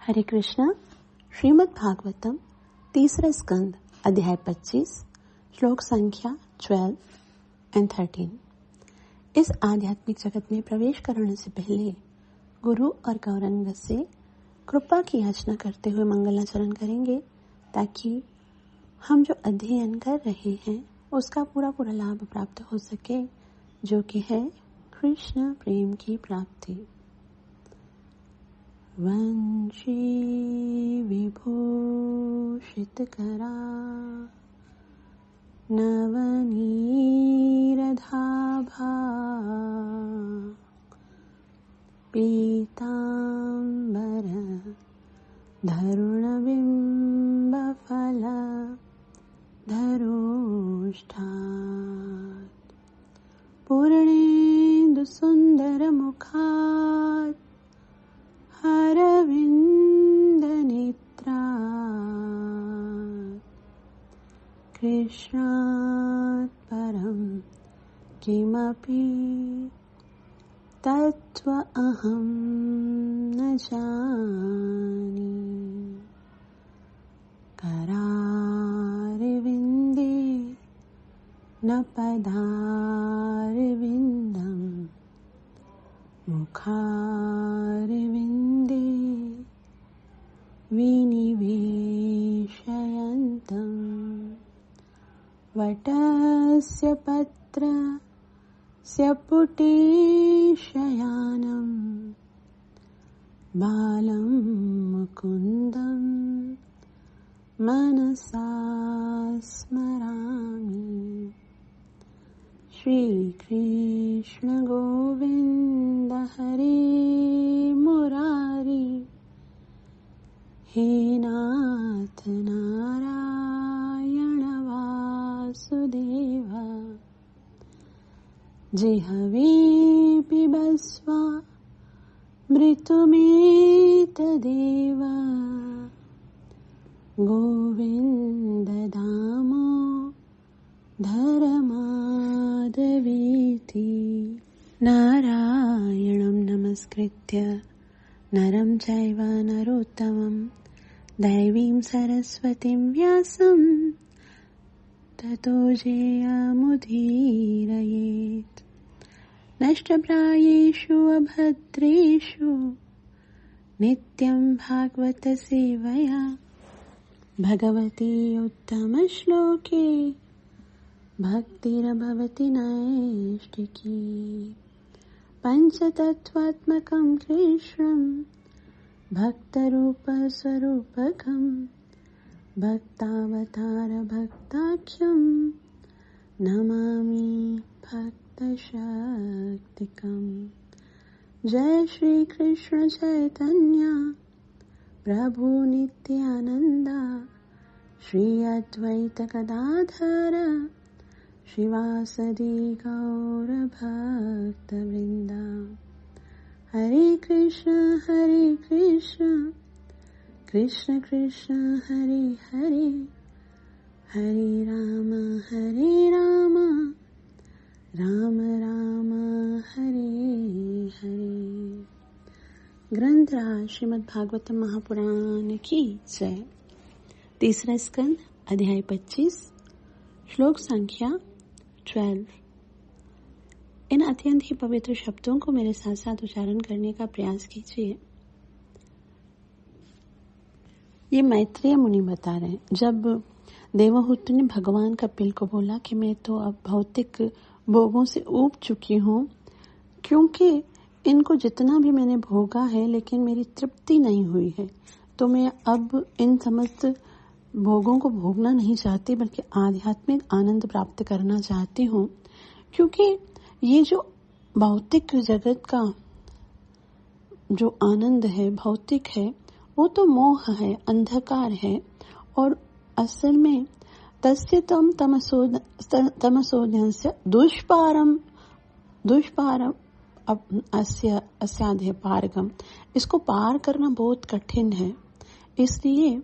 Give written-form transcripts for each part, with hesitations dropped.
हरे कृष्णा। श्रीमद् भागवतम तीसरा स्कंद अध्याय 25 श्लोक संख्या 12 और 13। इस आध्यात्मिक जगत में प्रवेश करने से पहले गुरु और गौरांग से कृपा की याचना करते हुए मंगलाचरण करेंगे, ताकि हम जो अध्ययन कर रहे हैं उसका पूरा लाभ प्राप्त हो सके, जो कि है कृष्ण प्रेम की प्राप्ति। वंशी विभूषित करा नवनीरधाभा पीतांबर धरुणबिंब फल धरोष्ठात् पूर्णेन्दु सुंदर मुखात् अरविंद नेत्रा कृष्णात् परं किमपि तत्त्व अहं न जाने। करारविंदे न पदारविंदं मुखारविंदे विनिवेशयन्तं वटस्य पत्रस्य पुटेशयानं बालं मुकुन्दं मनसा स्मरामि। श्री कृष्ण गोविंद हरे मुरारी, हे नाथ नारायण वासुदेव। जिह्वे पिबस्व मृतुमेतदेव, गोविंद दामो धरमाधवीति। नारायणं नमस्कृत्य नरं चैव नरोत्तमं दैवीं सरस्वतीं व्यासं ततो जयमुदीरयेत्। नष्टप्रायेषु अभद्रेषु नित्यं भागवत सेवया भगवती उत्तमश्लोके भक्तिर्भवति नैष्टिकी। पंचतत्त्वात्मकं कृष्णं भक्तरूपस्वरूपकं भक्तावतार भक्ताख्यं नमामि भक्तशक्तिकम्। जय श्री कृष्ण चैतन्य प्रभु नित्यानंद, श्री अद्वैत गदाधर श्रीवासदि गौर भक्तवृंदा। हरे कृष्ण कृष्ण कृष्ण हरे हरे, हरे राम राम राम हरे हरे। ग्रंथराज श्रीमद् भागवतम महापुराण की जय। तीसरा स्कंद अध्याय 25 श्लोक संख्या 12। इन अत्यंत ही पवित्र शब्दों को मेरे साथ साथ उच्चारण करने का प्रयास कीजिए। ये मैत्रेय मुनि बता रहे हैं, जब देवहूति ने भगवान कपिल को बोला कि मैं तो अब भौतिक भोगों से ऊब चुकी हूँ, क्योंकि इनको जितना भी मैंने भोगा है लेकिन मेरी तृप्ति नहीं हुई है, तो मैं अब इन समस्त भोगों को भोगना नहीं चाहती, बल्कि आध्यात्मिक आनंद प्राप्त करना चाहती हूँ। क्योंकि ये जो भौतिक जगत का जो आनंद है, भौतिक है, वो तो मोह है, अंधकार है, और असल में तस्य तम तमसोदस्य दुष्पारम अस्याध्य पारगम। इसको पार करना बहुत कठिन है, इसलिए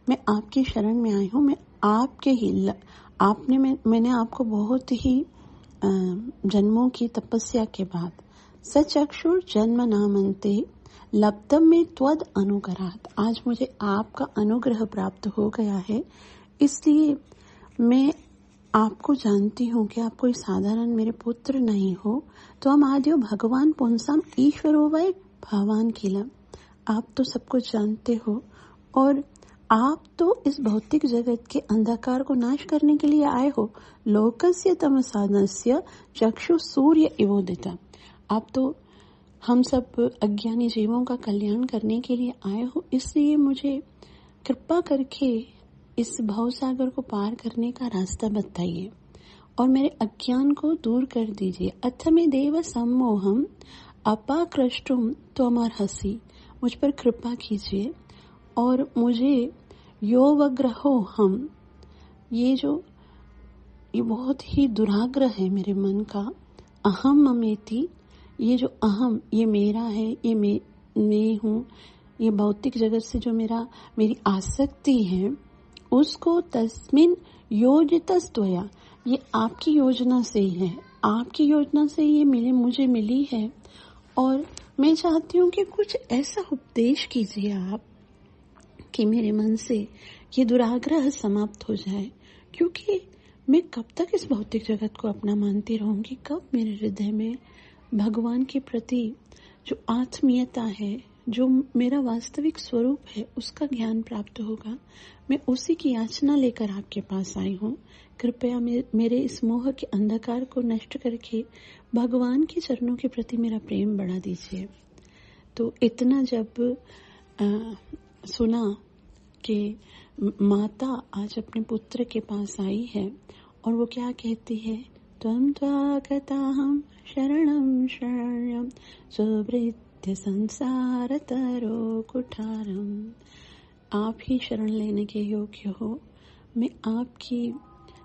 मैं आपकी शरण में आई हूँ। मैं आपके ही मैंने आपको बहुत ही जन्मों की तपस्या के बाद सचक्षुर जन्म नामन्ते लब्धम में त्वद अनुग्रहात्, आज मुझे आपका अनुग्रह प्राप्त हो गया है, इसलिए मैं आपको जानती हूँ कि आप कोई साधारण मेरे पुत्र नहीं हो। तो हम आद्यो भगवान पुंसाम ईश्वरो वै भवान किला, आप तो सब कुछ जानते हो और आप तो इस भौतिक जगत के अंधकार को नाश करने के लिए आए हो। लोकस्य तमसानस्य चक्षु सूर्य इवोदिता, आप तो हम सब अज्ञानी जीवों का कल्याण करने के लिए आए हो, इसलिए मुझे कृपा करके इस भवसागर को पार करने का रास्ता बताइए और मेरे अज्ञान को दूर कर दीजिए। अथ में देव सम्मोहम अपाकृष्टुम त्वमर्हसि, मुझ पर कृपा कीजिए और मुझे योवग्रहो हम, ये बहुत ही दुराग्रह है मेरे मन का, अहम ममेति, ये जो अहम, ये मेरा है, ये मैं हूँ, ये भौतिक जगत से जो मेरी आसक्ति है, उसको तस्मिन योजितस्त्वया, ये आपकी योजना से ही है, आपकी योजना से ये मुझे मिली है और मैं चाहती हूँ कि कुछ ऐसा उपदेश कीजिए आप कि मेरे मन से ये दुराग्रह समाप्त हो जाए, क्योंकि मैं कब तक इस भौतिक जगत को अपना मानती रहूंगी, कब मेरे हृदय में भगवान के प्रति जो आत्मीयता है, जो मेरा वास्तविक स्वरूप है, उसका ज्ञान प्राप्त होगा। मैं उसी की याचना लेकर आपके पास आई हूँ। कृपया मेरे इस मोह के अंधकार को नष्ट करके भगवान के चरणों के प्रति मेरा प्रेम बढ़ा दीजिए। तो इतना जब सुना कि माता आज अपने पुत्र के पास आई है और वो क्या कहती है, त्वं त्वागताहं शरणं शरण्यं सुवृत्य संसार तरो कुठारम, आप ही शरण लेने के योग्य हो, मैं आपकी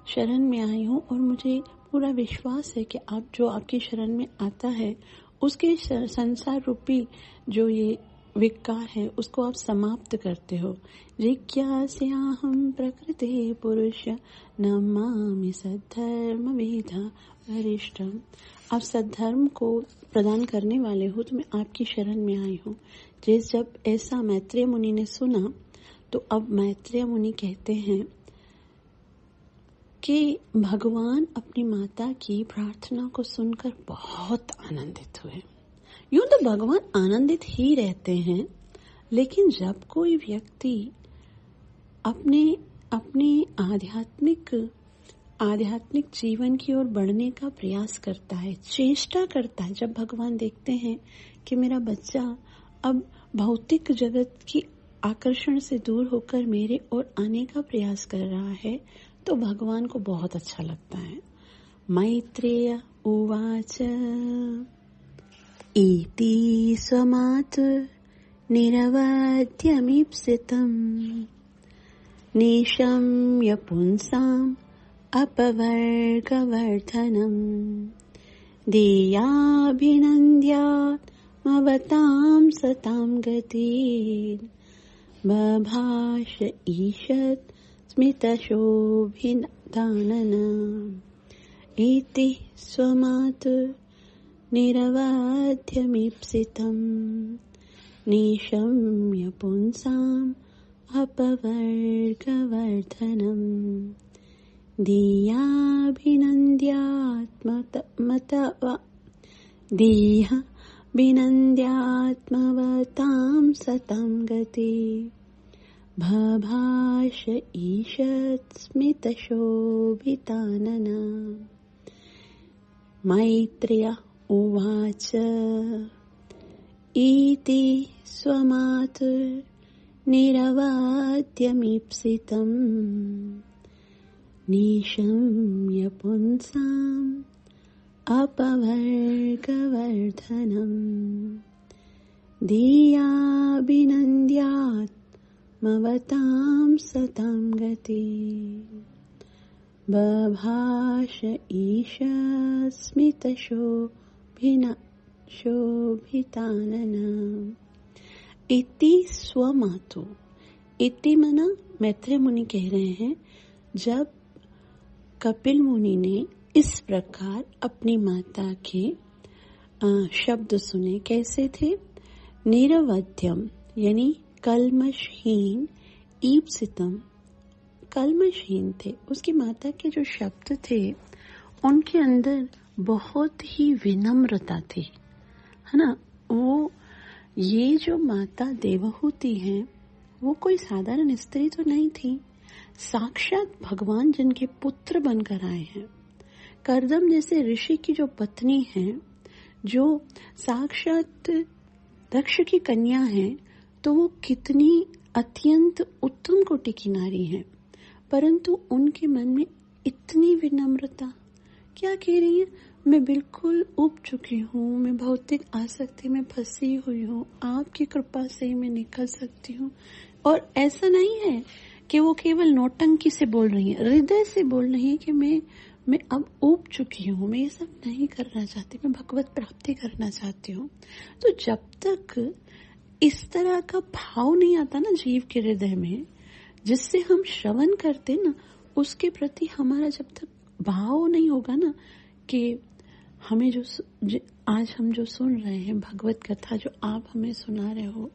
शरण में आई हूँ और मुझे पूरा विश्वास है कि आप जो आपकी शरण में आता है उसके संसार रूपी जो ये विकार है उसको आप समाप्त करते हो। जिज्ञास्याहं प्रकृते पुरुष नमामि सद्धर्म विधा वरिष्ठम, आप सद्धर्म को प्रदान करने वाले हो, तो मैं आपकी शरण में आई हूँ। जब ऐसा मैत्रेय मुनि ने सुना तो अब मैत्रेय मुनि कहते हैं कि भगवान अपनी माता की प्रार्थना को सुनकर बहुत आनंदित हुए। यूं तो भगवान आनंदित ही रहते हैं, लेकिन जब कोई व्यक्ति अपने आध्यात्मिक जीवन की ओर बढ़ने का प्रयास करता है, चेष्टा करता है, जब भगवान देखते हैं कि मेरा बच्चा अब भौतिक जगत की आकर्षण से दूर होकर मेरे ओर आने का प्रयास कर रहा है, तो भगवान को बहुत अच्छा लगता है। मैत्रेय उवाच इति स्वमातु निरवध्यमीप्सितम् निशम्य पुंसाम् अपवर्गवर्धनम् देयाभिनन्द्यामवतां सतां गतिर् बभाष ईषत् स्मितशोभितानना इति स्वमातु निरवध्यमीप्सितम् निशम्य पुंसाम् अपवर्गवर्धनम् देहाभिनन्द्यात्मवतां सतां गति बभाष ईषत् स्मितशोभितानना। मैत्रेय उवाच इति स्वमातु निरवध्यमीप्सितम् निशम्य पुंसाम् अपवर्गवर्धनम् देयाभिनन्द्यात्मवतां सतां गति बभाष ईषत् स्मितशोभितानना। इति स्वमातु, इति मना मैत्रेय मुनि कह रहे हैं, जब कपिल मुनि ने इस प्रकार अपनी माता के शब्द सुने, कैसे थे, निरवध्यम यानी कलमशहीन, ईप्सितम कलमशहीन थे। उसकी माता के जो शब्द थे उनके अंदर बहुत ही विनम्रता थी, है ना। वो ये जो माता देवहूति हैं वो कोई साधारण स्त्री तो नहीं थी, साक्षात भगवान जिनके पुत्र बनकर आए हैं। कर्दम जैसे ऋषि की जो पत्नी हैं, जो साक्षात दक्ष की कन्या हैं, तो वो कितनी अत्यंत उत्तम कोटि की नारी हैं, परंतु उनके मन में इतनी विनम्रता। क्या कह रही है? मैं बिल्कुल उब चुकी हूँ, मैं भौतिक आसक्ति में फंसी हुई हूँ, आपकी कृपा से ही मैं निकल सकती हूँ। और ऐसा नहीं है कि वो केवल नौटंकी से बोल रही है, हृदय से बोल रही है कि मैं अब उब चुकी हूँ, मैं ये सब नहीं करना चाहती, मैं भगवत प्राप्ति करना चाहती हूँ। तो जब तक इस तरह का भाव नहीं आता ना जीव के हृदय में, जिससे हम श्रवण करते ना, उसके प्रति हमारा जब तक भाव नहीं होगा ना कि हमें आज हम जो सुन रहे हैं भगवत कथा, जो आप हमें सुना रहे हो,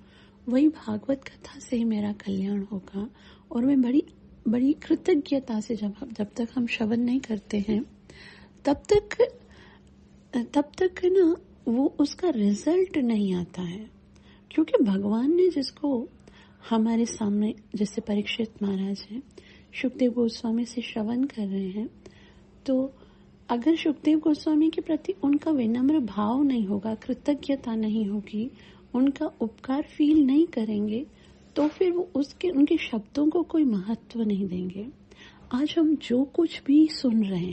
वही भागवत कथा से ही मेरा कल्याण होगा। और मैं बड़ी बड़ी कृतज्ञता से जब तक हम श्रवण नहीं करते हैं, तब तक ना वो उसका रिजल्ट नहीं आता है। क्योंकि भगवान ने जिसको हमारे सामने, जैसे परीक्षित महाराज हैं, सुखदेव गोस्वामी से श्रवण कर रहे हैं, तो अगर सुखदेव गोस्वामी के प्रति उनका विनम्र भाव नहीं होगा, कृतज्ञता नहीं होगी, उनका उपकार फील नहीं करेंगे, तो फिर वो उनके शब्दों को कोई महत्व नहीं देंगे। आज हम जो कुछ भी सुन रहे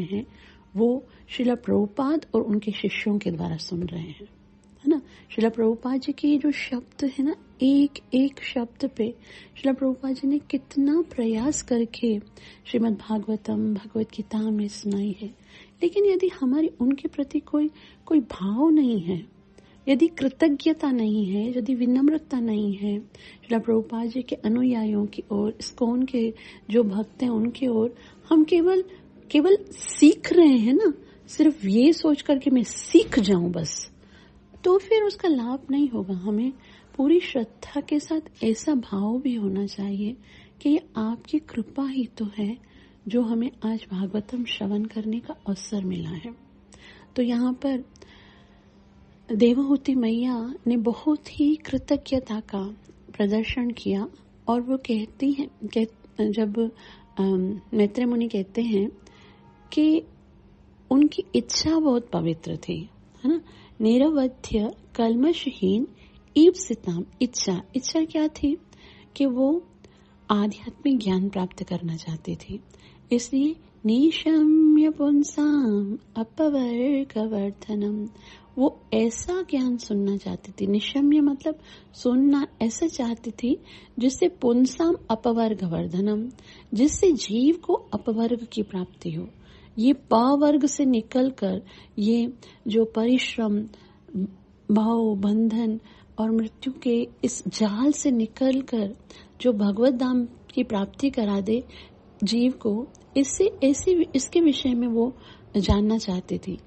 हैं वो श्रील प्रभुपाद और उनके शिष्यों के द्वारा सुन रहे हैं, है ना। श्रील प्रभुपाद जी के जो शब्द है ना, एक एक शब्द पे श्रील प्रभुपाद जी ने कितना प्रयास करके श्रीमद् भागवतम, भगवत गीता में सुनाई है। लेकिन यदि हमारी उनके प्रति कोई भाव नहीं है, यदि कृतज्ञता नहीं है, यदि विनम्रता नहीं है, श्रील प्रभुपाद जी के अनुयायियों की ओर, इस्कॉन के जो भक्त हैं उनके ओर, हम केवल सीख रहे हैं ना, सिर्फ ये सोच करके मैं सीख जाऊं बस, तो फिर उसका लाभ नहीं होगा। हमें पूरी श्रद्धा के साथ ऐसा भाव भी होना चाहिए कि ये आपकी कृपा ही तो है जो हमें आज भागवतम श्रवण करने का अवसर मिला है। तो यहाँ पर देवहूति मैया ने बहुत ही कृतज्ञता का प्रदर्शन किया, और वो कहती हैं, जब मैत्रेय मुनि कहते हैं कि उनकी इच्छा बहुत पवित्र थी, है ना। निरवध्य कलमशहीन ईप्सिताम, इच्छा क्या थी कि वो आध्यात्मिक ज्ञान प्राप्त करना चाहती थी। इसलिए निशम्य पुंसाम अपवर्गवर्धनम, वो ऐसा ज्ञान सुनना चाहती थी। निशम्य मतलब सुनना ऐसा चाहती थी जिससे पुंसाम अपवर्गवर्धनम, जिससे जीव को अपवर्ग की प्राप्ति हो। ये पवर्ग से निकलकर, ये जो परिश्रम, भाव, बंधन और मृत्यु के इस जाल से निकलकर जो भगवत धाम की प्राप्ति करा दे जीव को, इसके विषय में वो जानना चाहती थी।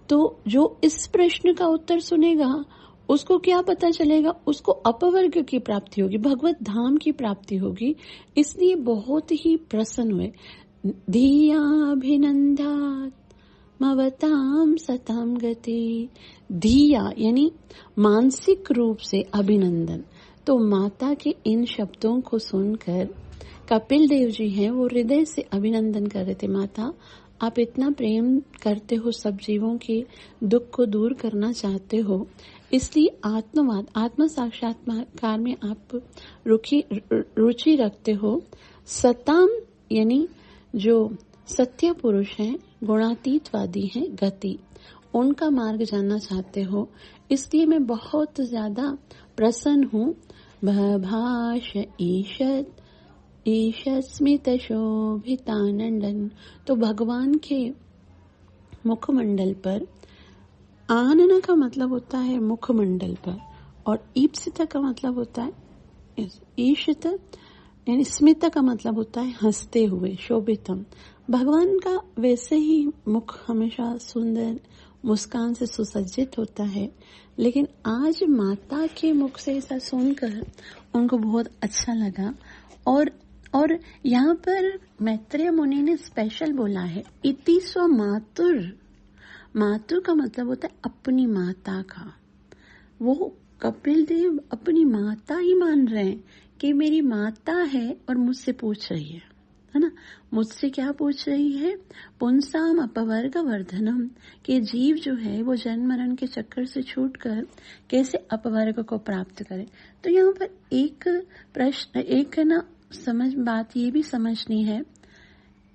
तो जो इस प्रश्न का उत्तर सुनेगा उसको क्या पता चलेगा? उसको अपवर्ग की प्राप्ति होगी, भगवत धाम की प्राप्ति होगी। इसलिए बहुत ही प्रसन्न हुए। धियाभिनन्दात् मवताम सताम गति, धिया यानी मानसिक रूप से अभिनंदन। तो माता के इन शब्दों को सुनकर कपिल देव जी हैं, वो हृदय से अभिनंदन कर रहे थे। माता, आप इतना प्रेम करते हो, सब जीवों के दुख को दूर करना चाहते हो, इसलिए आत्मवाद, आत्म साक्षात्कार में आप रुचि रखते हो। सताम यानी जो सत्य पुरुष हैं, गुणातीतवादी हैं, गति, उनका मार्ग जानना चाहते हो, इसलिए मैं बहुत ज्यादा प्रसन्न हूँ। भाष ईशत स्मित शोभितानंदन, तो भगवान के मुखमंडल पर, आनन का मतलब होता है मुखमंडल पर, और ईप्सिता का मतलब होता है ईशित, यानी स्मिता का मतलब होता है हंसते हुए, शोभितम। भगवान का वैसे ही मुख हमेशा सुंदर मुस्कान से सुसज्जित होता है। लेकिन आज माता के मुख से ऐसा सुनकर उनको बहुत अच्छा लगा। और यहाँ पर मैत्रेय मुनि ने स्पेशल बोला है, इति स्व मातुर। मातुर का मतलब होता है अपनी माता का। वो कपिल देव अपनी माता ही मान रहे हैं कि मेरी माता है और मुझसे पूछ रही है ना। मुझसे क्या पूछ रही है? पुंसाम अपवर्ग वर्धनम, कि जीव जो है वो जन्म मरण के चक्कर से छूटकर कैसे अपवर्ग को प्राप्त करे। तो यहाँ पर एक प्रश्न, एक ना बात ये भी समझनी है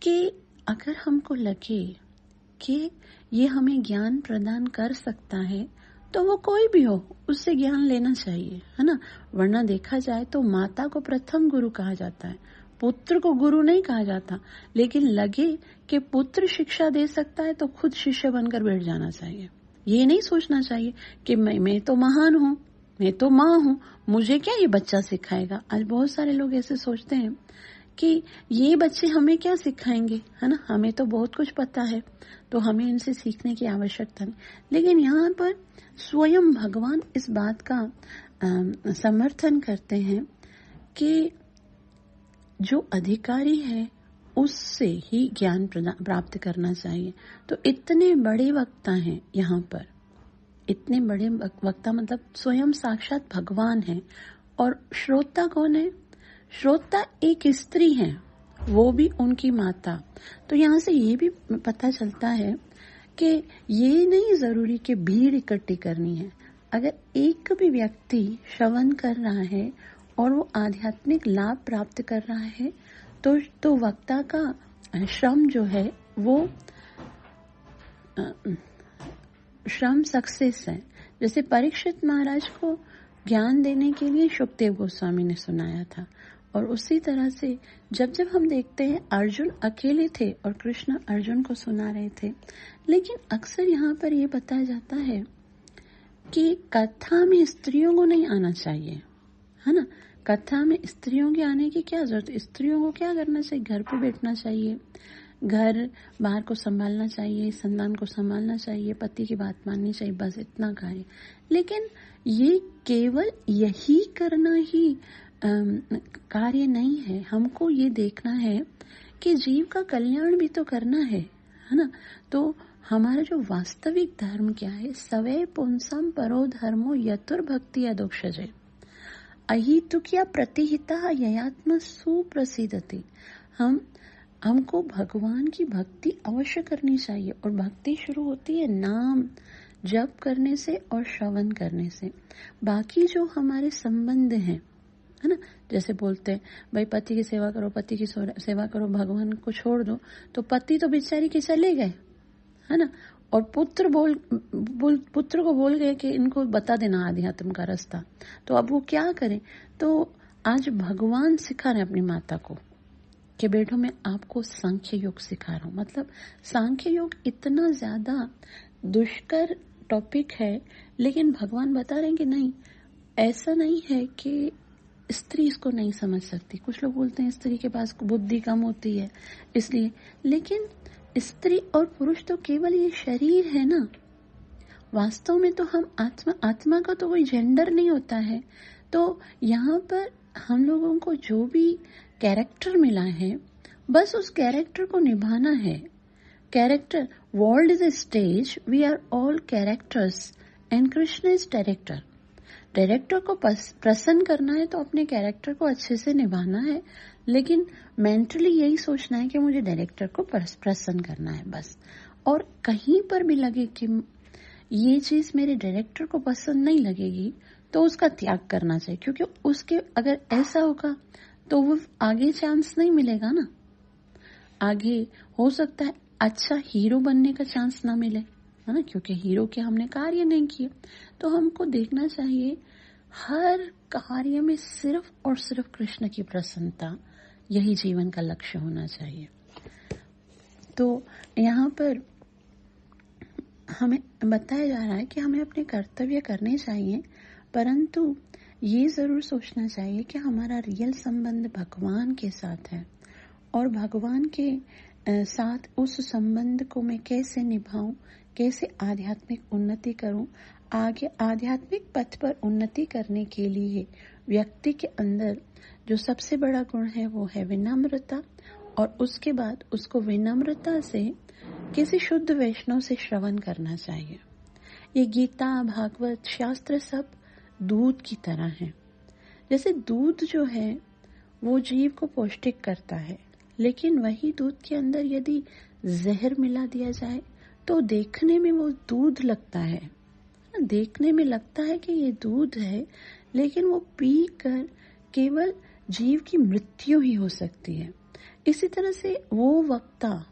कि अगर हमको लगे कि ये हमें ज्ञान प्रदान कर सकता है तो वो कोई भी हो, उससे ज्ञान लेना चाहिए, है ना। वरना देखा जाए तो माता को प्रथम गुरु कहा जाता है, पुत्र को गुरु नहीं कहा जाता। लेकिन लगे कि पुत्र शिक्षा दे सकता है तो खुद शिष्य बनकर बैठ जाना चाहिए। ये नहीं सोचना चाहिए कि मैं तो महान हूँ, मैं तो माँ हूँ, मुझे क्या ये बच्चा सिखाएगा। आज बहुत सारे लोग ऐसे सोचते हैं कि ये बच्चे हमें क्या सिखाएंगे, है ना, हमें तो बहुत कुछ पता है, तो हमें इनसे सीखने की आवश्यकता नहीं। लेकिन यहाँ पर स्वयं भगवान इस बात का समर्थन करते हैं कि जो अधिकारी है उससे ही ज्ञान प्राप्त करना चाहिए। तो इतने बड़े वक्ता हैं यहाँ पर, इतने बड़े वक्ता मतलब स्वयं साक्षात भगवान है। और श्रोता कौन है? श्रोता एक स्त्री है, वो भी उनकी माता। तो यहाँ से ये भी पता चलता है कि ये नहीं जरूरी कि भीड़ इकट्ठी करनी है। अगर एक भी व्यक्ति श्रवण कर रहा है और वो आध्यात्मिक लाभ प्राप्त कर रहा है तो वक्ता का श्रम जो है वो श्रम सक्सेस है। जैसे परीक्षित महाराज को ज्ञान देने के लिए शुकदेव गोस्वामी ने सुनाया था। और उसी तरह से जब जब हम देखते हैं अर्जुन अकेले थे और कृष्ण अर्जुन को सुना रहे थे। लेकिन अक्सर यहाँ पर ये बताया जाता है कि कथा में स्त्रियों को नहीं आना चाहिए, है ना। कथा में स्त्रियों के आने की क्या जरूरत? स्त्रियों को क्या करना चाहिए? घर पे बैठना चाहिए, घर बाहर को संभालना चाहिए, संतान को संभालना चाहिए, पति की बात माननी चाहिए, बस इतना कार्य। लेकिन ये केवल यही करना ही कार्य नहीं है। हमको ये देखना है कि जीव का कल्याण भी तो करना है ना। तो हमारा जो वास्तविक धर्म क्या है? सवै पुंसम परो धर्मो यतुर भक्ति अदोक्षजे अहितुक्या प्रतिहिता ययात्म सुप्रसिद्धति। हमको भगवान की भक्ति अवश्य करनी चाहिए। और भक्ति शुरू होती है नाम जप करने से और श्रवण करने से। बाकी जो हमारे संबंध हैं, है ना, जैसे बोलते हैं भाई पति की सेवा करो, पति की सेवा करो, भगवान को छोड़ दो, तो पति तो बेचारी के चले गए, है ना। और पुत्र को बोल गए कि इनको बता देना आध्यात्म का रास्ता। तो अब वो क्या करें? तो आज भगवान सिखा रहे अपनी माता को कि बेटो मैं आपको सांख्य योग सिखा रहा हूँ। मतलब सांख्य योग इतना ज्यादा दुष्कर टॉपिक है, लेकिन भगवान बता रहे हैं कि नहीं, ऐसा नहीं है कि स्त्री इसको नहीं समझ सकती। कुछ लोग बोलते हैं स्त्री के पास बुद्धि कम होती है इसलिए, लेकिन स्त्री और पुरुष तो केवल ये शरीर है ना। वास्तव में तो हम आत्मा का तो कोई जेंडर नहीं होता है। तो यहाँ पर हम लोगों को जो भी कैरेक्टर मिला है, बस उस कैरेक्टर को निभाना है। Character, world is a stage, we are all characters and Krishna is director. Director को प्रसन्न करना है तो अपने कैरेक्टर को अच्छे से निभाना है, लेकिन मेंटली यही सोचना है कि मुझे डायरेक्टर को प्रसन्न करना है बस। और कहीं पर भी लगे कि ये चीज मेरे डायरेक्टर को पसंद नहीं लगेगी तो उसका त्याग करना चाहिए, क्योंकि उसके अगर ऐसा होगा तो वो आगे चांस नहीं मिलेगा ना। आगे हो सकता है अच्छा हीरो बनने का चांस ना मिले, है ना, क्योंकि हीरो के हमने कार्य नहीं किए। तो हमको देखना चाहिए हर कार्य में सिर्फ और सिर्फ कृष्ण की प्रसन्नता, यही जीवन का लक्ष्य होना चाहिए। तो यहाँ पर हमें बताया जा रहा है कि हमें अपने कर्तव्य करने चाहिए, परंतु ये जरूर सोचना चाहिए कि हमारा रियल संबंध भगवान के साथ है और भगवान के साथ उस संबंध को मैं कैसे निभाऊं, कैसे आध्यात्मिक उन्नति करूं। आगे आध्यात्मिक पथ पर उन्नति करने के लिए व्यक्ति के अंदर जो सबसे बड़ा गुण है वो है विनम्रता, और उसके बाद उसको विनम्रता से किसी शुद्ध वैष्णव से श्रवण करना चाहिए। ये गीता, भागवत, शास्त्र सब दूध की तरह है। जैसे दूध जो है वो जीव को पौष्टिक करता है, लेकिन वही दूध के अंदर यदि जहर मिला दिया जाए तो देखने में वो दूध लगता है, देखने में लगता है कि ये दूध है, लेकिन वो पीकर केवल जीव की मृत्यु ही हो सकती है। इसी तरह से वो वक्ता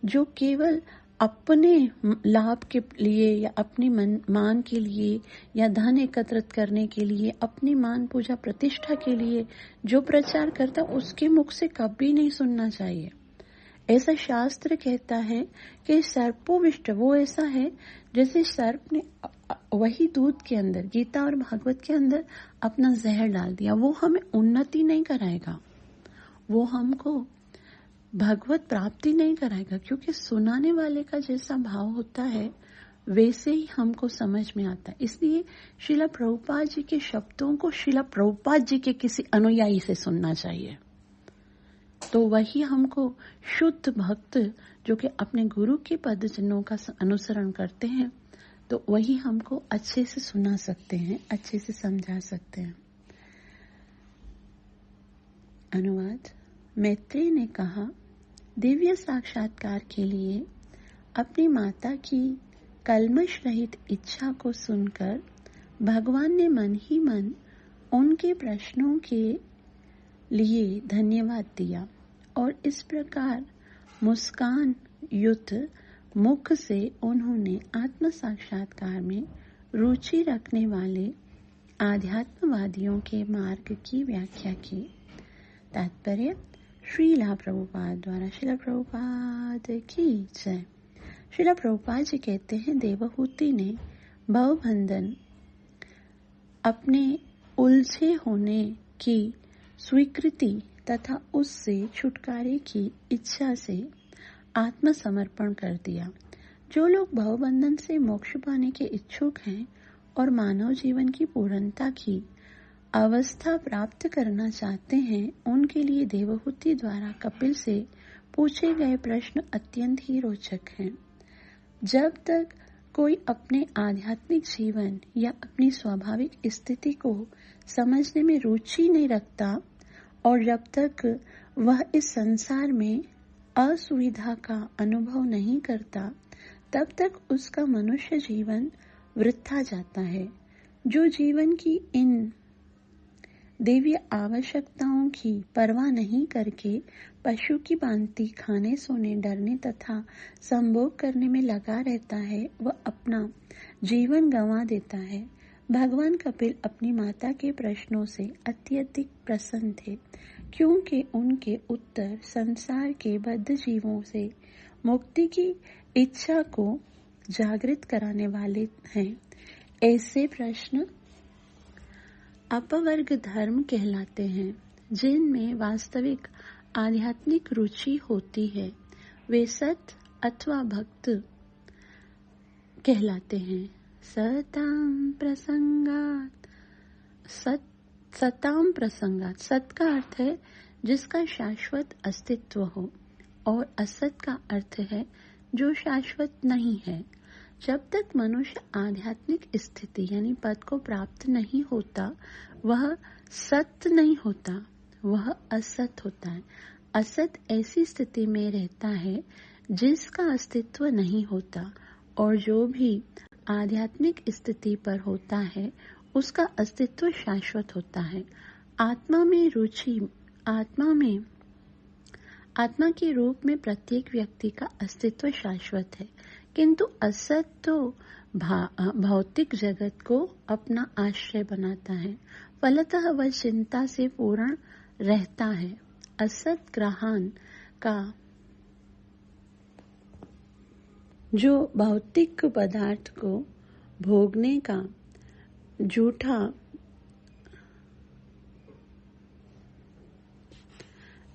जो केवल अपने लाभ के लिए या अपनी मान के लिए या धन एकत्रित करने के लिए, अपनी मान पूजा प्रतिष्ठा के लिए जो प्रचार करता, उसके मुख से कभी नहीं सुनना चाहिए। ऐसा शास्त्र कहता है कि सर्पोविष्ट वो ऐसा है जैसे सर्प ने वही दूध के अंदर, गीता और भागवत के अंदर अपना जहर डाल दिया। वो हमें उन्नति नहीं कराएगा, वो हमको भगवत प्राप्ति नहीं कराएगा, क्योंकि सुनाने वाले का जैसा भाव होता है वैसे ही हमको समझ में आता है। इसलिए श्रीला प्रभुपाद जी के शब्दों को श्रीला प्रभुपाद जी के किसी अनुयायी से सुनना चाहिए, तो वही हमको शुद्ध भक्त जो कि अपने गुरु के पदचिन्हों का अनुसरण करते हैं, तो वही हमको अच्छे से सुना सकते हैं, अच्छे से समझा सकते हैं। अनुवाद। मैत्रेय ने कहा, दिव्य साक्षात्कार के लिए अपनी माता की कल्मश रहित इच्छा को सुनकर भगवान ने मन ही मन उनके प्रश्नों के लिए धन्यवाद दिया और इस प्रकार मुस्कान युक्त मुख से उन्होंने आत्म साक्षात्कार में रुचि रखने वाले आध्यात्मवादियों के मार्ग की व्याख्या की। तात्पर्य, श्रीला प्रभुपाद द्वारा श्रीला प्रभुपाद की जय। श्रीला प्रभुपाद जी कहते हैं, देवहूति ने भवबंधन अपने उलझे होने की स्वीकृति तथा उससे छुटकारे की इच्छा से आत्मसमर्पण कर दिया। जो लोग भवबंधन से मोक्ष पाने के इच्छुक हैं और मानव जीवन की पूर्णता की अवस्था प्राप्त करना चाहते हैं, उनके लिए देवहूति द्वारा कपिल से पूछे गए प्रश्न अत्यंत ही रोचक हैं। जब तक कोई अपने आध्यात्मिक जीवन या अपनी स्वाभाविक स्थिति को समझने में रुचि नहीं रखता और जब तक वह इस संसार में असुविधा का अनुभव नहीं करता, तब तक उसका मनुष्य जीवन वृथा जाता है। जो जीवन की इन दिव्य आवश्यकताओं की परवाह नहीं करके पशु की भांति खाने, सोने, डरने तथा संभोग करने में लगा रहता है, वह अपना जीवन गंवा देता है। भगवान कपिल अपनी माता के प्रश्नों से अत्यधिक प्रसन्न थे, क्योंकि उनके उत्तर संसार के बद्ध जीवों से मुक्ति की इच्छा को जागृत कराने वाले हैं। ऐसे प्रश्न अपवर्ग धर्म कहलाते हैं, जिनमें वास्तविक आध्यात्मिक रुचि होती है। वे सत अथवा भक्त कहलाते हैं। सताम प्रसंगात, सताम प्रसंगात, सत का अर्थ है जिसका शाश्वत अस्तित्व हो, और असत का अर्थ है जो शाश्वत नहीं है। जब तक मनुष्य आध्यात्मिक स्थिति यानी पद को प्राप्त नहीं होता, वह सत्य नहीं होता, वह असत होता है। असत ऐसी स्थिति में रहता है जिसका अस्तित्व नहीं होता, और जो भी आध्यात्मिक स्थिति पर होता है उसका अस्तित्व शाश्वत होता है। आत्मा में रुचि, आत्मा के रूप में प्रत्येक व्यक्ति का अस्तित्व शाश्वत है, किंतु असत तो भौतिक जगत को अपना आश्रय बनाता है, फलतः वह चिंता से पूर्ण रहता है। असत ग्रहण का जो भौतिक पदार्थ को भोगने का झूठा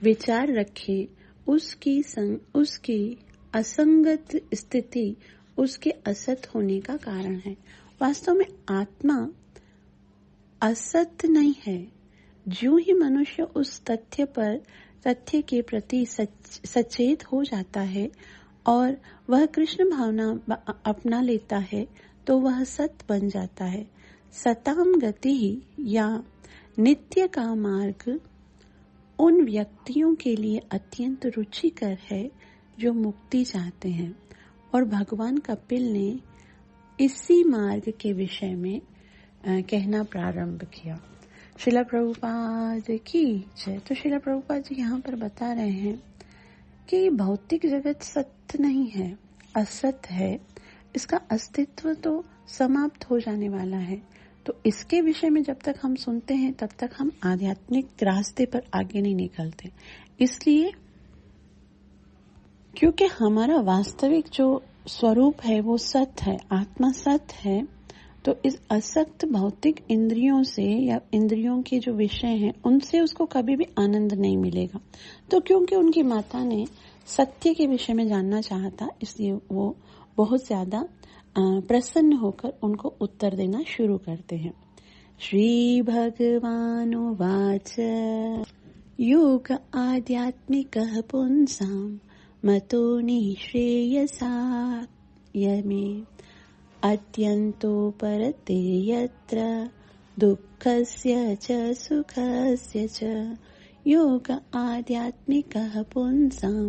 विचार रखे, उसकी असंगत स्थिति उसके असत होने का कारण है। वास्तव में आत्मा असत नहीं है। जो ही मनुष्य उस तथ्य के प्रति सचेत हो जाता है और वह कृष्ण भावना अपना लेता है तो वह सत बन जाता है। सताम गति या नित्य का मार्ग उन व्यक्तियों के लिए अत्यंत रुचिकर है जो मुक्ति चाहते हैं, और भगवान कपिल ने इसी मार्ग के विषय में कहना प्रारंभ किया। श्रील प्रभुपाद की जय। तो श्रील प्रभुपाद जी यहाँ पर बता रहे हैं कि भौतिक जगत सत्य नहीं है, असत है। इसका अस्तित्व तो समाप्त हो जाने वाला है। तो इसके विषय में जब तक हम सुनते हैं तब तक हम आध्यात्मिक रास्ते पर आगे नहीं निकलते। इसलिए क्योंकि हमारा वास्तविक जो स्वरूप है वो सत्य है, आत्मा सत्य है, तो इस असक्त भौतिक इंद्रियों से या इंद्रियों के जो विषय हैं उनसे उसको कभी भी आनंद नहीं मिलेगा। तो क्योंकि उनकी माता ने सत्य के विषय में जानना चाहा था, इसलिए वो बहुत ज्यादा प्रसन्न होकर उनको उत्तर देना शुरू करते हैं। श्री भगवानुवाच योग आध्यात्मिकः पुंसां मतो निःश्रेयसाय अत्यन्तोपरते यत्र दुःखस्य च सुखस्य च। योग आध्यात्मिकः पुंसां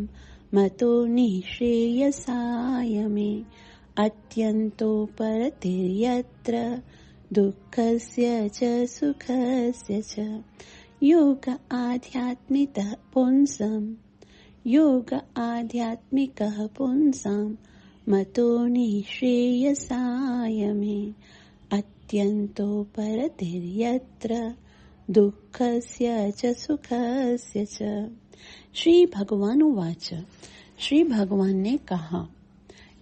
मतो निःश्रेयसाय मे अत्यन्तोपरते यत्र दुःखस्य च सुखस्य च। योग आध्यात्मिकः पुंसां मतो निःश्रेयसाय मे अत्यन्तोपरतिर्यत्र दुःखस्य च सुखस्य च। श्री भगवान उवाच। श्री भगवान ने कहा,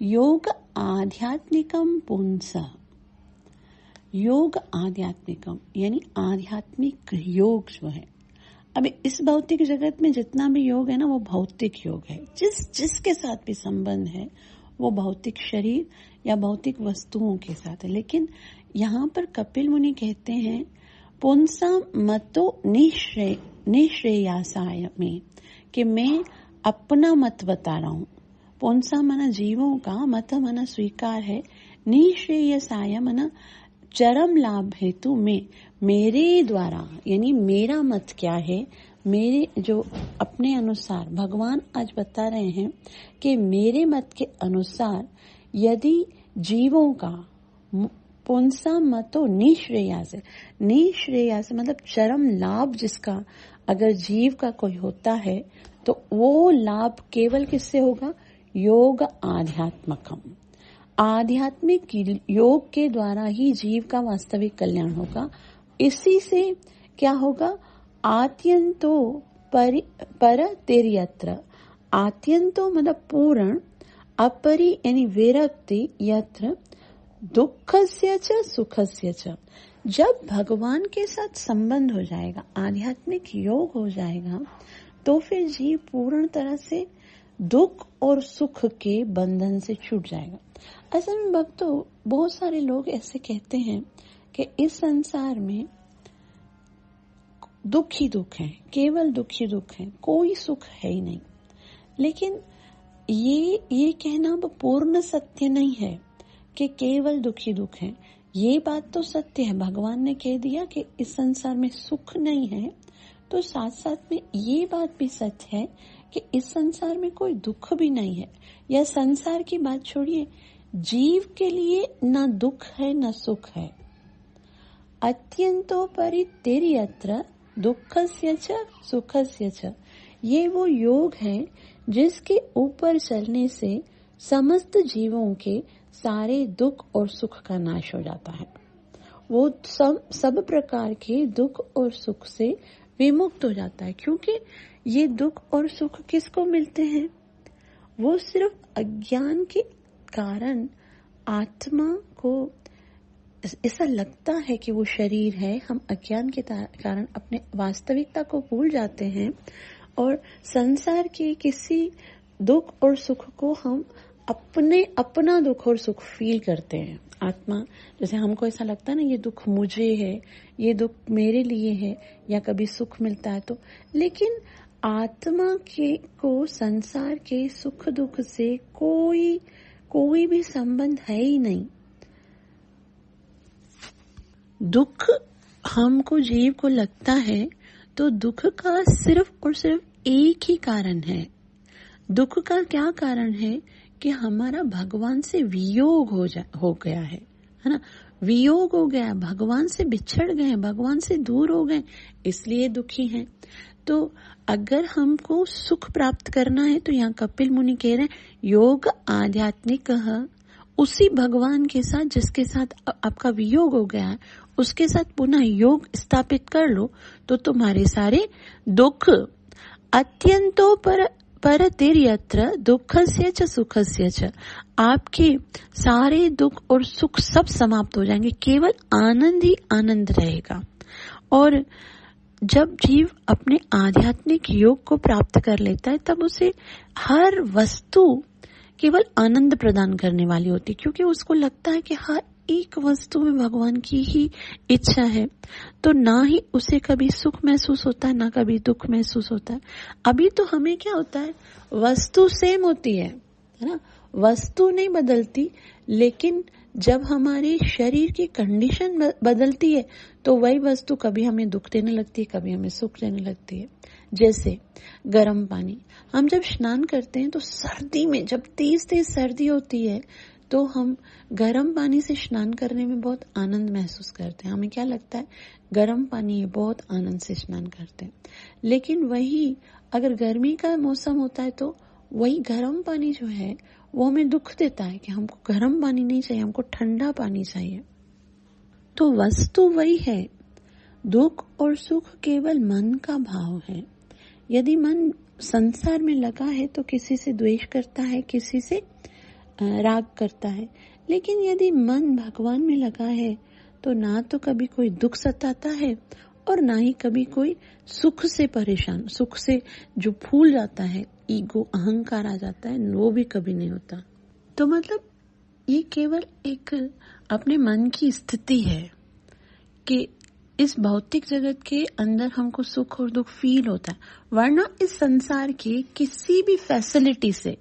योग आध्यात्मिकम पुंसा। योग आध्यात्मिकम यानी आध्यात्मिक योग जो है, अब इस भौतिक जगत में जितना भी योग है ना वो भौतिक योग है। जिसके साथ भी संबंध है वो भौतिक शरीर या भौतिक वस्तुओं के साथ है। लेकिन यहाँ पर कपिल मुनि कहते हैं पुंसा मतो निःश्रेयसाय में, कि मैं अपना मत बता रहा हूँ। पुंसा मना जीवों का, मत मना स्वीकार है, निःश्रेयसाय मना चरम लाभ हेतु में, मेरे द्वारा यानी मेरा मत क्या है, मेरे जो अपने अनुसार भगवान आज बता रहे हैं कि मेरे मत के अनुसार यदि जीवों का पुंसा मतो निःश्रेयस, निःश्रेयस मतलब चरम लाभ जिसका अगर जीव का कोई होता है तो वो लाभ केवल किससे होगा, योग आध्यात्मकम, आध्यात्मिक योग के द्वारा ही जीव का वास्तविक कल्याण होगा। इसी से क्या होगा, आत्यंतो परतिर्यत्र, आत्यंतो मतलब पूर्ण, अपरि यानी विरक्ति, यत्र दुःखस्य च सुखस्य च। जब भगवान के साथ संबंध हो जाएगा, आध्यात्मिक योग हो जाएगा, तो फिर जीव पूर्ण तरह से दुख और सुख के बंधन से छूट जाएगा। असल में भक्तों, बहुत सारे लोग ऐसे कहते हैं कि इस संसार में दुख ही दुख है, केवल दुख ही दुख है, कोई सुख है ही नहीं। लेकिन ये कहना पूर्ण सत्य नहीं है कि केवल दुख ही दुख है। ये बात तो सत्य है, भगवान ने कह दिया कि इस संसार में सुख नहीं है, तो साथ साथ में ये बात भी सच है कि इस संसार में कोई दुख भी नहीं है। या संसार की बात छोड़िए, जीव के लिए न दुख है न सुख है। अत्यंतो परितिर्यत्र दुःखस्य च सुखस्य च, ये वो योग है जिसके ऊपर चलने से समस्त जीवों के सारे दुख और सुख का नाश हो जाता है। वो सब प्रकार के दुख और सुख से विमुक्त हो जाता है। क्योंकि ये दुख और सुख किसको मिलते हैं, वो सिर्फ अज्ञान के कारण आत्मा को ऐसा लगता है कि वो शरीर है। हम अज्ञान के कारण अपने वास्तविकता को भूल जाते हैं और संसार के किसी दुख और सुख को हम अपना दुख और सुख फील करते हैं। आत्मा, जैसे हमको ऐसा लगता है ना, ये दुख मुझे है, ये दुख मेरे लिए है, या कभी सुख मिलता है तो, लेकिन आत्मा के को संसार के सुख दुख से कोई भी संबंध है ही नहीं। दुख हमको, जीव को लगता है तो दुख का सिर्फ और सिर्फ एक ही कारण है। दुख का क्या कारण है कि हमारा भगवान से वियोग हो गया है ना, वियोग हो गया, भगवान से बिछड़ गए, भगवान से दूर हो गए, इसलिए दुखी हैं। तो अगर हमको सुख प्राप्त करना है तो यहाँ कपिल मुनि कह रहे हैं योग आध्यात्मिक, उसी भगवान के साथ जिसके साथ आपका वियोग हो गया है उसके साथ पुनः योग स्थापित कर लो, तो तुम्हारे सारे दुख अत्यंतो पर तिर्यत्र दुखस्य च सुखस्य च, आपके सारे दुख और सुख सब समाप्त हो जाएंगे, केवल आनंद ही आनंद रहेगा। और जब जीव अपने आध्यात्मिक योग को प्राप्त कर लेता है तब उसे हर वस्तु केवल आनंद प्रदान करने वाली होती, क्योंकि उसको लगता है कि हर एक वस्तु में भगवान की ही इच्छा है। तो ना ही उसे कभी सुख महसूस होता है, ना कभी दुख महसूस होता है। अभी तो हमें क्या होता है, वस्तु सेम होती है ना, वस्तु नहीं बदलती, लेकिन जब हमारे शरीर की कंडीशन बदलती है तो वही वस्तु कभी हमें दुख देने लगती है, कभी हमें सुख देने लगती है। जैसे गर्म पानी, हम जब स्नान करते हैं तो सर्दी में, जब तेज सर्दी होती है तो हम गर्म पानी से स्नान करने में बहुत आनंद महसूस करते हैं, हमें क्या लगता है गर्म पानी है, बहुत आनंद से स्नान करते हैं। लेकिन वही अगर गर्मी का मौसम होता है तो वही गर्म पानी जो है वो हमें दुख देता है कि हमको गर्म पानी नहीं चाहिए, हमको ठंडा पानी चाहिए। तो वस्तु वही है, दुख और सुख केवल मन का भाव है। यदि मन संसार में लगा है तो किसी से द्वेष करता है, किसी से राग करता है, लेकिन यदि मन भगवान में लगा है तो ना तो कभी कोई दुख सताता है और ना ही कभी कोई सुख से परेशान, सुख से जो फूल जाता है, ईगो अहंकार आ जाता है, वो भी कभी नहीं होता। तो मतलब ये केवल एक अपने मन की स्थिति है कि इस भौतिक जगत के अंदर हमको सुख और दुख फील होता है, वरना इस संसार के किसी भी फैसिलिटी से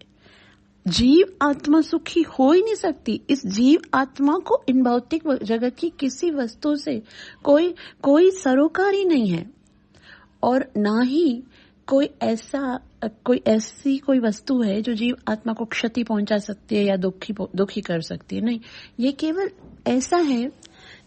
जीव आत्मा सुखी हो ही नहीं सकती। इस जीव आत्मा को इन भौतिक जगत की किसी वस्तु से कोई सरोकार ही नहीं है, और ना ही कोई ऐसी कोई वस्तु है जो जीव आत्मा को क्षति पहुंचा सकती है या दुखी कर सकती है। नहीं, ये केवल ऐसा है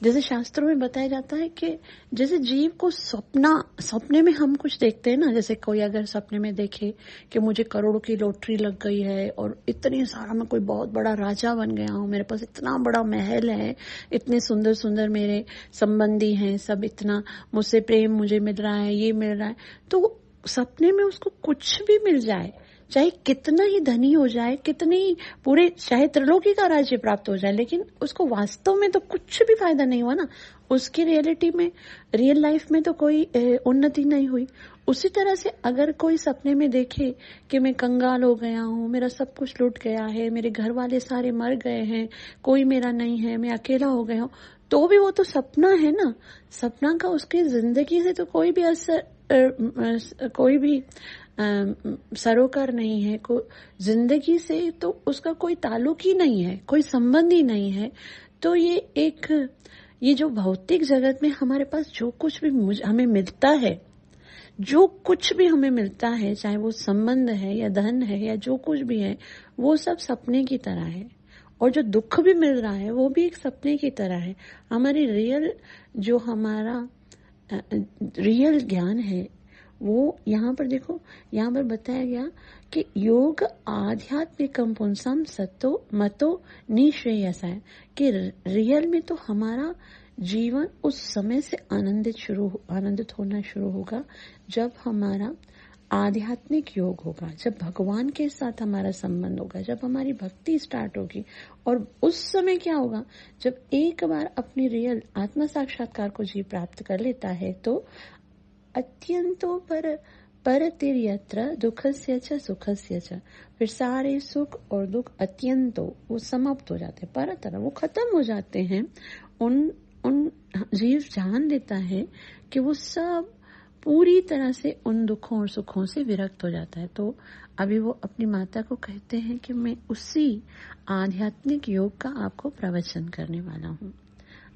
जैसे शास्त्रों में बताया जाता है कि जैसे जीव को सपने में हम कुछ देखते हैं ना, जैसे कोई अगर सपने में देखे कि मुझे करोड़ों की लॉटरी लग गई है और इतनी सारा मैं कोई बहुत बड़ा राजा बन गया हूँ, मेरे पास इतना बड़ा महल है, इतने सुंदर सुंदर मेरे संबंधी हैं, सब इतना मुझसे प्रेम मुझे मिल रहा है, ये मिल रहा है, तो सपने में उसको कुछ भी मिल जाए, चाहे कितना ही धनी हो जाए, कितनी पूरे चाहे त्रिलोकी का राज्य प्राप्त हो जाए, लेकिन उसको वास्तव में तो कुछ भी फायदा नहीं हुआ ना, उसकी रियलिटी में, रियल लाइफ में तो कोई उन्नति नहीं हुई। उसी तरह से अगर कोई सपने में देखे कि मैं कंगाल हो गया हूँ, मेरा सब कुछ लूट गया है, मेरे घर वाले सारे मर गए हैं, कोई मेरा नहीं है, मैं अकेला हो गया हूँ, तो भी वो तो सपना है ना। सपना का उसकी जिंदगी से तो कोई भी असर, कोई भी सरोकार नहीं है, जिंदगी से तो उसका कोई ताल्लुक ही नहीं है, कोई संबंध ही नहीं है। तो ये जो भौतिक जगत में हमारे पास जो कुछ भी हमें मिलता है, जो कुछ भी हमें मिलता है, चाहे वो संबंध है या धन है या जो कुछ भी है, वो सब सपने की तरह है। और जो दुख भी मिल रहा है वो भी एक सपने की तरह है। हमारी हमारा रियल ज्ञान है वो यहाँ पर देखो, यहाँ पर बताया गया कि योग आध्यात्मिकम पुंसम सतो मतो निश्रेयसा है, कि रियल में तो हमारा जीवन उस समय से आनंदित होना शुरू होगा जब हमारा आध्यात्मिक योग होगा, जब भगवान के साथ हमारा संबंध होगा, जब हमारी भक्ति स्टार्ट होगी। और उस समय क्या होगा, जब एक बार अपनी रियल आत्मा साक्षात्कार को जीव प्राप्त कर लेता है तो अत्यंतों परतिर्यत्र दुखस्य च सुखस्य च, फिर सारे सुख और दुख अत्यंतो वो समाप्त हो जाते हैं, परतर वो खत्म हो जाते हैं। उन जीव जान लेता है कि वो सब पूरी तरह से उन दुखों और सुखों से विरक्त हो जाता है। तो अभी वो अपनी माता को कहते हैं कि मैं उसी आध्यात्मिक योग का आपको प्रवचन करने वाला हूँ।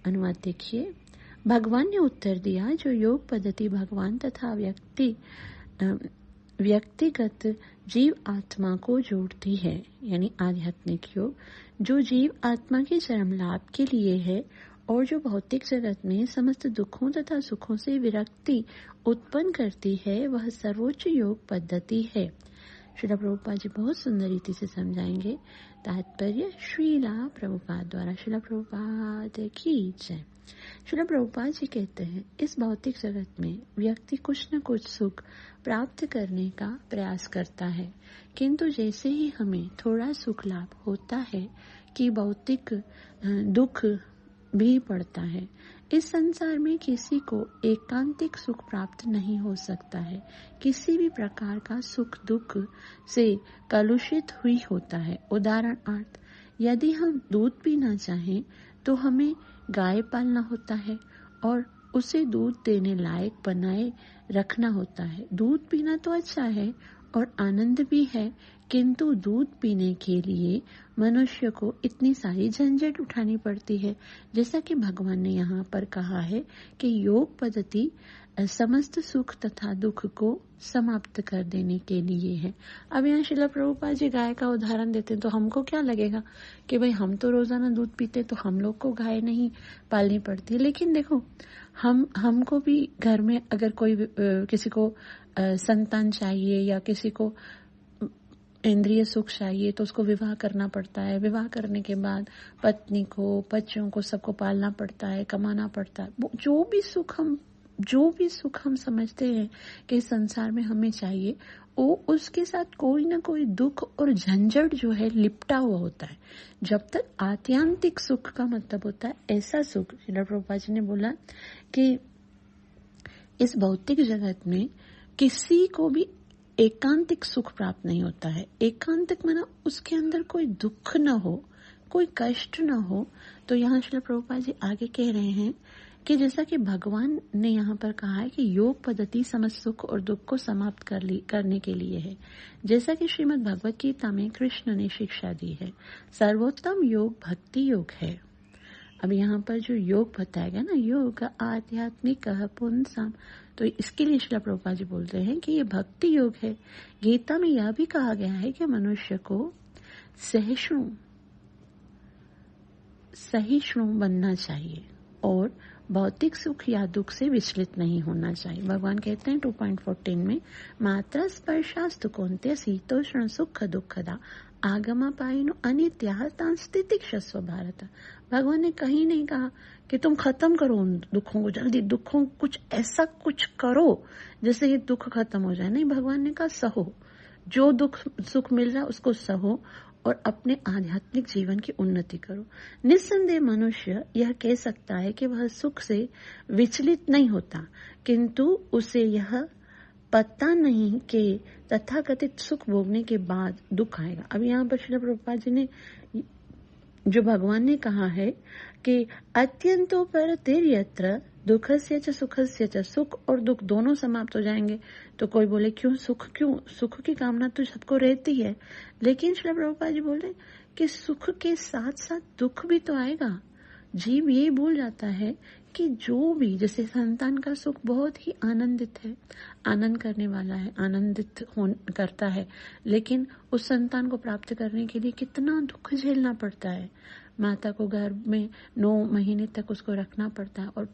अनुवाद देखिए। भगवान ने उत्तर दिया, जो योग पद्धति भगवान तथा व्यक्तिगत जीव आत्मा को जोड़ती है, यानी आध्यात्मिक योग, जो जीव आत्मा के चरम लाभ के लिए है और जो भौतिक जगत में समस्त दुखों तथा सुखों से विरक्ति उत्पन्न करती है, वह सर्वोच्च योग पद्धति है। श्रीला प्रभुपाद जी बहुत सुंदर रीति से समझाएंगे। तात्पर्य श्रीला प्रभुपाद द्वारा। श्रीला प्रभुपाद की जय। श्रीला प्रभुपाद जी कहते हैं, इस भौतिक जगत में व्यक्ति कुछ न कुछ सुख प्राप्त करने का प्रयास करता है, किंतु जैसे ही हमें थोड़ा सुख लाभ होता है कि भौतिक दुख भी पड़ता है। इस संसार में किसी को एकांतिक सुख प्राप्त नहीं हो सकता है। किसी भी प्रकार का सुख दुख से कलुषित हुई होता है। उदाहरणार्थ, यदि हम दूध पीना चाहें तो हमें गाय पालना होता है और उसे दूध देने लायक बनाए रखना होता है। दूध पीना तो अच्छा है और आनंद भी है, किंतु दूध पीने के लिए मनुष्य को इतनी सारी झंझट उठानी पड़ती है। जैसा कि भगवान ने यहाँ पर कहा है कि योग पद्धति समस्त सुख तथा दुख को समाप्त कर देने के लिए है। अब यहाँ श्रीला प्रभुपाद जी गाय का उदाहरण देते हैं तो हमको क्या लगेगा कि भाई हम तो रोजाना दूध पीते तो हम लोग को गाय नहीं पालनी पड़ती। लेकिन देखो, हमको भी घर में अगर कोई किसी को संतान चाहिए या किसी को इंद्रिय सुख चाहिए तो उसको विवाह करना पड़ता है। विवाह करने के बाद पत्नी को, बच्चों को, सबको पालना पड़ता है, कमाना पड़ता है। जो भी सुख हम समझते हैं कि संसार में हमें चाहिए, वो उसके साथ कोई ना कोई दुख और झंझट जो है लिपटा हुआ होता है। जब तक आत्यांतिक सुख का मतलब होता है ऐसा सुख, श्रीला प्रभुपाद जी ने बोला कि इस भौतिक जगत में किसी को भी एकांतिक सुख प्राप्त नहीं होता है। एकांतिक माना उसके अंदर कोई दुख न हो, कोई कष्ट न हो। तो यहाँ श्रीला प्रभुपाद जी आगे कह रहे हैं कि जैसा कि भगवान ने यहाँ पर कहा है कि योग पद्धति समस्त सुख और दुख को समाप्त करने के लिए है। जैसा कि श्रीमद् भगवत गीता में कृष्ण ने शिक्षा दी है, सर्वोत्तम योग भक्ति योग है। अब यहाँ पर जो योग बताया गया ना, योग आध्यात्मिक पुंसम, तो इसके लिए श्रीला प्रभुपाद जी बोलते हैं कि ये भक्ति योग है। गीता में यह भी कहा गया है कि मनुष्य को सहिष्णु बनना चाहिए और भौतिक सुख या दुख से विचलित नहीं होना चाहिए। भगवान कहते हैं 2.14 में, मात्रा स्पर्शास्तु कौन्तेय शीतोष्ण सुख दुखदा आगमा पाइनो अनित्या स्थितिक्षस्व भारत। भगवान ने कहीं नहीं कहा कि तुम खत्म करो उन दुखों को, जल्दी दुखों कुछ ऐसा कुछ करो जिससे ये दुख खत्म हो जाए। नहीं, भगवान ने कहा सहो, जो दुख सुख मिल रहा है उसको सहो और अपने आध्यात्मिक जीवन की उन्नति करो। निस्संदेह मनुष्य यह कह सकता है कि वह सुख से विचलित नहीं होता, किंतु उसे यह पता नहीं कि तथाकथित सुख भोगने के बाद दुख आएगा। अब यहाँ पर श्रीला प्रभुपाद जी ने जो भगवान ने कहा है कि अत्यंतो परतिर्यत्र दुखस्य च सुखस्य च, सुख और दुख दोनों समाप्त हो जाएंगे। तो कोई बोले क्यों सुख की कामना तो सबको रहती है, लेकिन श्रीला प्रभुपाद जी बोले कि सुख के साथ साथ दुख भी तो आएगा। जीव ये भूल जाता है कि जो भी, जैसे संतान का सुख बहुत ही आनंदित है, आनंद करने वाला है, आनंदित करता है, लेकिन उस संतान को प्राप्त करने के लिए कितना दुख झेलना पड़ता है। माता को गर्भ में 9 महीने तक उसको रखना पड़ता है और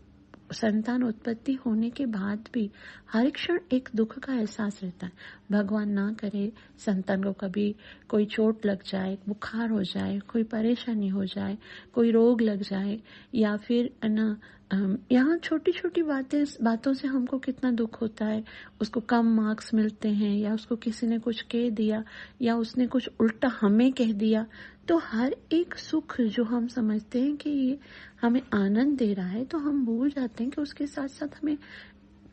संतान उत्पत्ति होने के बाद भी हर क्षण एक दुख का एहसास रहता है। भगवान ना करे संतान को कभी कोई चोट लग जाए, बुखार हो जाए, कोई परेशानी हो जाए, कोई रोग लग जाए, या फिर ना यहाँ छोटी छोटी बातों से हमको कितना दुख होता है। उसको कम मार्क्स मिलते हैं या उसको किसी ने कुछ कह दिया या उसने कुछ उल्टा हमें कह दिया, तो हर एक सुख जो हम समझते हैं कि ये हमें आनंद दे रहा है, तो हम भूल जाते हैं कि उसके साथ साथ हमें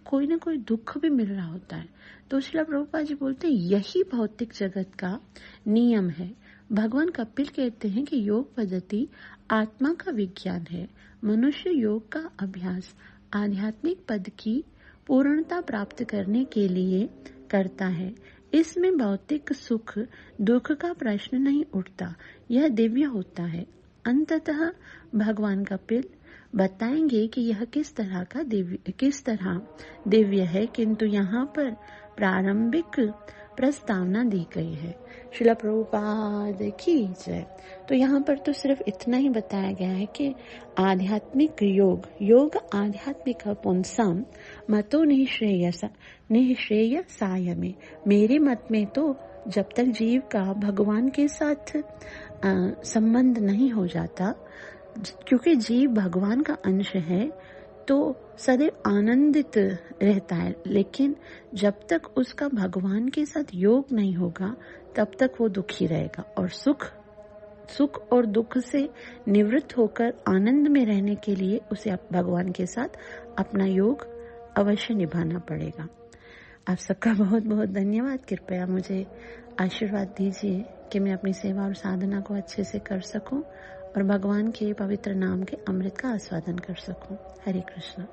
कोई ना कोई दुख भी मिल रहा होता है। तो श्रील प्रभुपाद जी बोलते हैं यही भौतिक जगत का नियम है। भगवान कपिल कहते हैं कि योग पद्धति आत्मा का विज्ञान है। मनुष्य योग का अभ्यास आध्यात्मिक पद की पूर्णता प्राप्त करने के लिए करता है। इसमें भौतिक सुख दुख का प्रश्न नहीं उठता, यह दिव्य होता है। अंततः भगवान कपिल बताएंगे कि यह किस तरह दिव्य है, किंतु यहाँ पर प्रारंभिक प्रस्तावना दी गई है। श्रील प्रभुपाद की जय। तो यहाँ पर तो सिर्फ इतना ही बताया गया है कि आध्यात्मिक योग आध्यात्मिक पुंसम मतो निःश्रेय साय में। मेरे मत में तो जब तक जीव का भगवान के साथ संबंध नहीं हो जाता, क्योंकि जीव भगवान का अंश है, तो सदैव आनंदित रहता है। लेकिन जब तक उसका भगवान के साथ योग नहीं होगा तब तक वो दुखी रहेगा। और सुख और दुख से निवृत्त होकर आनंद में रहने के लिए उसे भगवान के साथ अपना योग अवश्य निभाना पड़ेगा। आप सबका बहुत बहुत धन्यवाद। कृपया मुझे आशीर्वाद दीजिए कि मैं अपनी सेवा और साधना को अच्छे से कर सकूं और भगवान के पवित्र नाम के अमृत का आस्वादन कर सकूं। हरे कृष्ण।